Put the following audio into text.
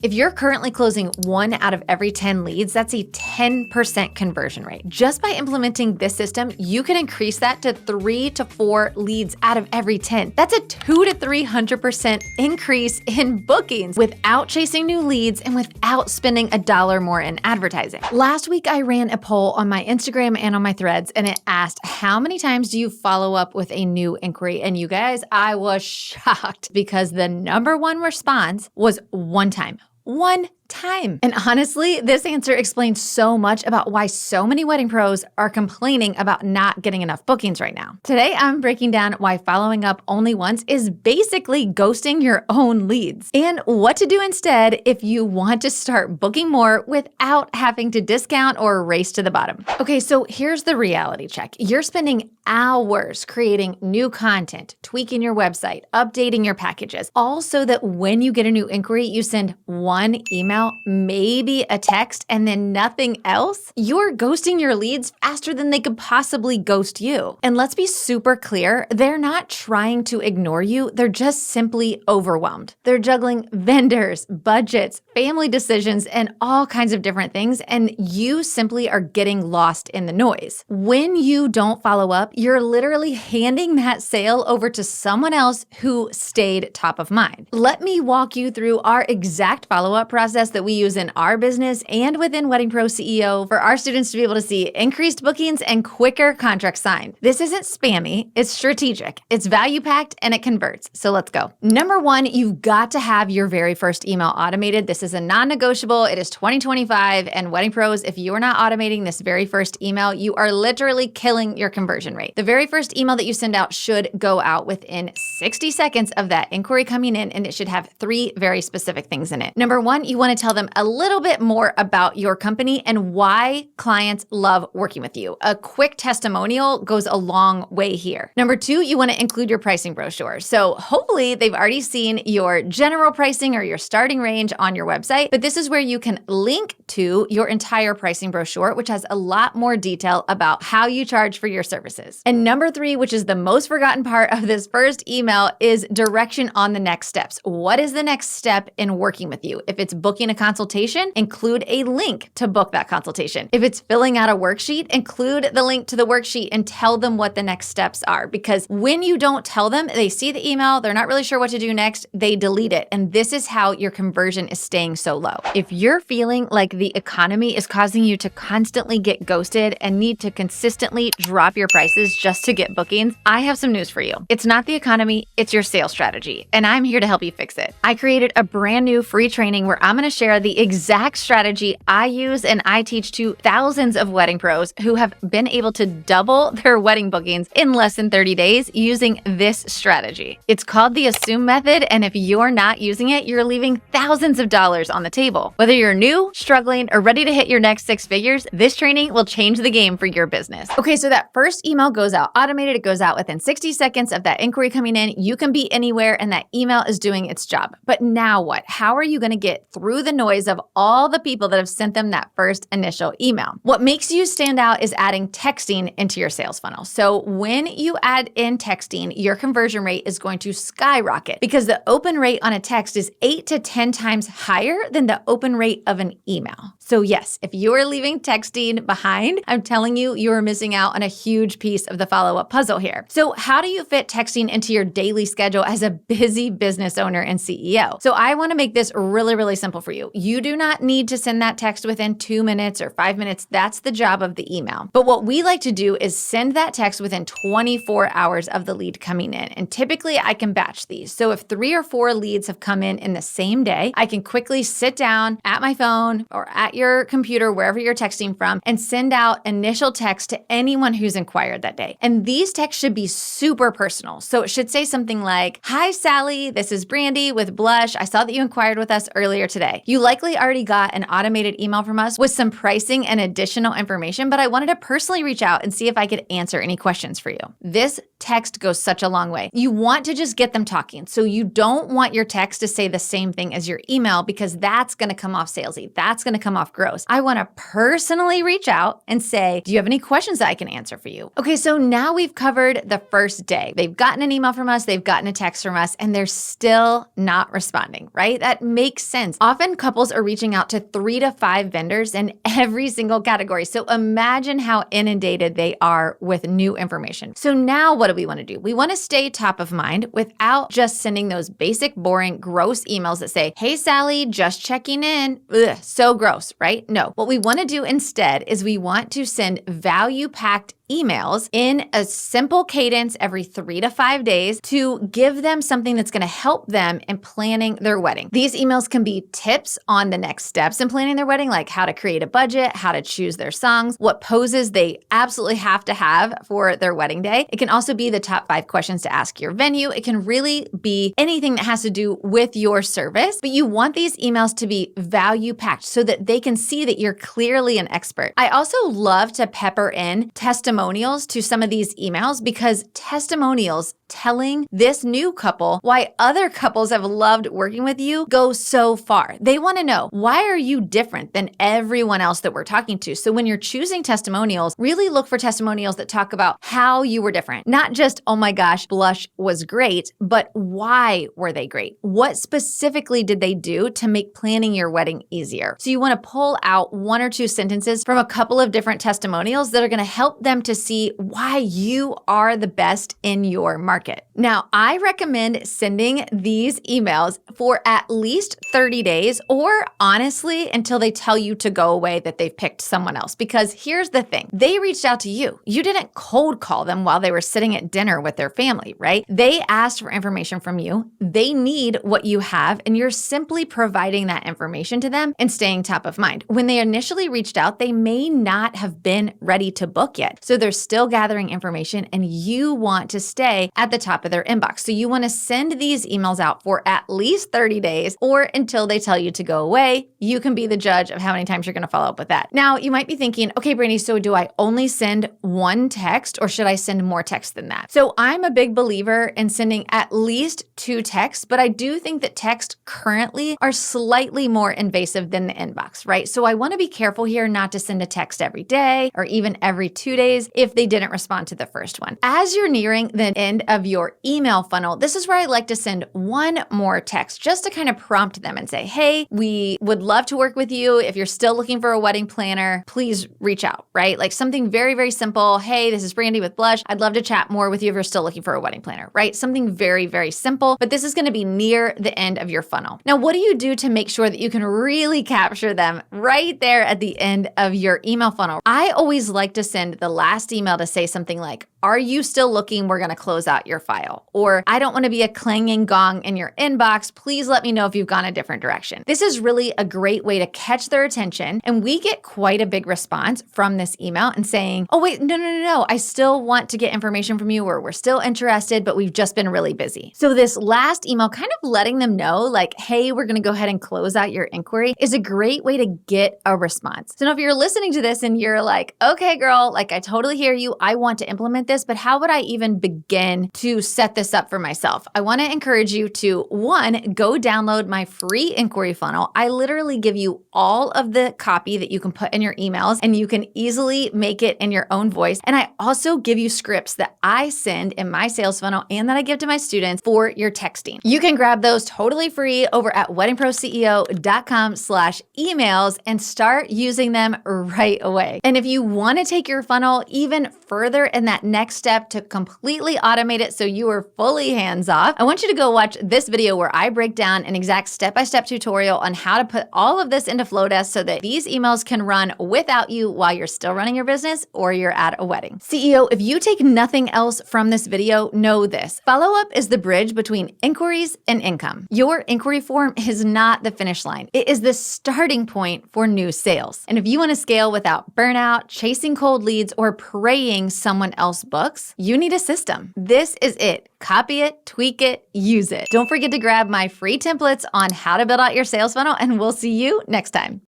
If you're currently closing 1 out of every 10 leads, that's a 10% conversion rate. Just by implementing this system, you can increase that to 3 to 4 leads out of every 10. That's a 200 to 300% increase in bookings without chasing new leads and without spending $1 more in advertising. Last week, I ran a poll on my Instagram and on my threads, and it asked, how many times do you follow up with a new inquiry? And you guys, I was shocked because the number one response was 1 time. 1 time. And honestly, this answer explains so much about why so many wedding pros are complaining about not getting enough bookings right now. Today, I'm breaking down why following up only once is basically ghosting your own leads and what to do instead if you want to start booking more without having to discount or race to the bottom. Okay, so here's the reality check. You're spending hours creating new content, tweaking your website, updating your packages, all so that when you get a new inquiry, you send 1 email, maybe a text, and then nothing else. You're ghosting your leads faster than they could possibly ghost you. And let's be super clear, they're not trying to ignore you, they're just simply overwhelmed. They're juggling vendors, budgets, family decisions, and all kinds of different things, and you simply are getting lost in the noise. When you don't follow up, you're literally handing that sale over to someone else who stayed top of mind. Let me walk you through our exact follow-up process that we use in our business and within Wedding Pro CEO for our students to be able to see increased bookings and quicker contracts signed. This isn't spammy, it's strategic, it's value-packed, and it converts. So let's go. Number 1, you've got to have your very first email automated. This is a non-negotiable. It is 2025, and Wedding Pros, if you are not automating this very first email, you are literally killing your conversion rate. The very first email that you send out should go out within 60 seconds of that inquiry coming in, and it should have 3 very specific things in it. Number 1, you want to tell them a little bit more about your company and why clients love working with you. A quick testimonial goes a long way here. Number 2, you want to include your pricing brochure. So hopefully they've already seen your general pricing or your starting range on your website, but this is where you can link to your entire pricing brochure, which has a lot more detail about how you charge for your services. And number 3, which is the most forgotten part of this first email, is direction on the next steps. What is the next step in working with you? If it's booking a consultation, include a link to book that consultation. If it's filling out a worksheet, include the link to the worksheet and tell them what the next steps are. Because when you don't tell them, they see the email, they're not really sure what to do next, they delete it. And this is how your conversion is staying so low. If you're feeling like the economy is causing you to constantly get ghosted and need to consistently drop your prices just to get bookings, I have some news for you. It's not the economy, it's your sales strategy. And I'm here to help you fix it. I created a brand new free training where I'm going to share the exact strategy I use and I teach to thousands of wedding pros who have been able to double their wedding bookings in less than 30 days using this strategy. It's called the Assume Method, and if you're not using it, you're leaving thousands of dollars on the table. Whether you're new, struggling, or ready to hit your next 6 figures, this training will change the game for your business. Okay, so that first email goes out automated. It goes out within 60 seconds of that inquiry coming in. You can be anywhere and that email is doing its job. But now what? How are you going to get through the noise of all the people that have sent them that first initial email? What makes you stand out is adding texting into your sales funnel. So when you add in texting, your conversion rate is going to skyrocket because the open rate on a text is 8 to 10 times higher than the open rate of an email. So yes, if you are leaving texting behind, I'm telling you, you are missing out on a huge piece of the follow-up puzzle here. So how do you fit texting into your daily schedule as a busy business owner and CEO? So I want to make this really, really simple for you. You do not need to send that text within 2 minutes or 5 minutes. That's the job of the email. But what we like to do is send that text within 24 hours of the lead coming in. And typically I can batch these. So if 3 or 4 leads have come in the same day, I can quickly sit down at my phone or at your computer, wherever you're texting from, and send out initial text to anyone who's inquired that day. And these texts should be super personal. So it should say something like, "Hi, Sally, this is Brandy with Blush. I saw that you inquired with us earlier today. You likely already got an automated email from us with some pricing and additional information, but I wanted to personally reach out and see if I could answer any questions for you." This text goes such a long way. You want to just get them talking. So you don't want your text to say the same thing as your email because that's going to come off salesy. That's going to come off off gross. I want to personally reach out and say, do you have any questions that I can answer for you? Okay, so now we've covered the first day. They've gotten an email from us, they've gotten a text from us, and they're still not responding, right? That makes sense. Often couples are reaching out to 3 to 5 vendors in every single category. So imagine how inundated they are with new information. So now what do we want to do? We want to stay top of mind without just sending those basic, boring, gross emails that say, hey, Sally, just checking in. Ugh, so gross, right? No, what we want to do instead is we want to send value-packed emails in a simple cadence every 3 to 5 days to give them something that's going to help them in planning their wedding. These emails can be tips on the next steps in planning their wedding, like how to create a budget, how to choose their songs, what poses they absolutely have to have for their wedding day. It can also be the top 5 questions to ask your venue. It can really be anything that has to do with your service, but you want these emails to be value packed so that they can see that you're clearly an expert. I also love to pepper in testimonials to some of these emails because testimonials telling this new couple why other couples have loved working with you go so far. They want to know, why are you different than everyone else that we're talking to? So when you're choosing testimonials, really look for testimonials that talk about how you were different. Not just, oh my gosh, Blush was great, but why were they great? What specifically did they do to make planning your wedding easier? So you want to pull out 1 or 2 sentences from a couple of different testimonials that are going to help them to see why you are the best in your market. Now, I recommend sending these emails for at least 30 days or honestly until they tell you to go away that they've picked someone else. Because here's the thing, they reached out to you. You didn't cold call them while they were sitting at dinner with their family, right? They asked for information from you. They need what you have, and you're simply providing that information to them and staying top of mind. When they initially reached out, they may not have been ready to book yet. So they're still gathering information, and you want to stay at the top of their inbox. So you want to send these emails out for at least 30 days or until they tell you to go away. You can be the judge of how many times you're going to follow up with that. Now, you might be thinking, okay, Brandy, so do I only send 1 text or should I send more text than that? So I'm a big believer in sending at least 2 texts, but I do think that texts currently are slightly more invasive than the inbox, right? So I want to be careful here not to send a text every day or even every 2 days if they didn't respond to the first one. As you're nearing the end of your email funnel, this is where I like to send 1 more text just to kind of prompt them and say, hey, we would love to work with you. If you're still looking for a wedding planner, please reach out, right? Like something very, very simple. Hey, this is Brandy with Blush. I'd love to chat more with you if you're still looking for a wedding planner, right? Something very, very simple, but this is going to be near the end of your funnel. Now, what do you do to make sure that you can really capture them right there at the end of your email funnel? I always like to send the last email to say something like, are you still looking? We're going to close out your file. Or I don't want to be a clanging gong in your inbox. Please let me know if you've gone a different direction. This is really a great way to catch their attention. And we get quite a big response from this email and saying, oh, wait, no. I still want to get information from you, or we're still interested, but we've just been really busy. So this last email, kind of letting them know like, hey, we're going to go ahead and close out your inquiry, is a great way to get a response. So now if you're listening to this and you're like, okay, girl, like I totally hear you. I want to implement this, but how would I even begin to set this up for myself? I want to encourage you to, 1, go download my free inquiry funnel. I literally give you all of the copy that you can put in your emails and you can easily make it in your own voice. And I also give you scripts that I send in my sales funnel and that I give to my students for your texting. You can grab those totally free over at weddingproceo.com/emails and start using them right away. And if you want to take your funnel even further in that next step to completely automate it so you are fully hands-off, I want you to go watch this video where I break down an exact step-by-step tutorial on how to put all of this into Flowdesk so that these emails can run without you while you're still running your business or you're at a wedding. CEO, if you take nothing else from this video, know this. Follow-up is the bridge between inquiries and income. Your inquiry form is not the finish line. It is the starting point for new sales. And if you want to scale without burnout, chasing cold leads, or praying someone else books, you need a system. This is it. Copy it, tweak it, use it. Don't forget to grab my free templates on how to build out your sales funnel, and we'll see you next time.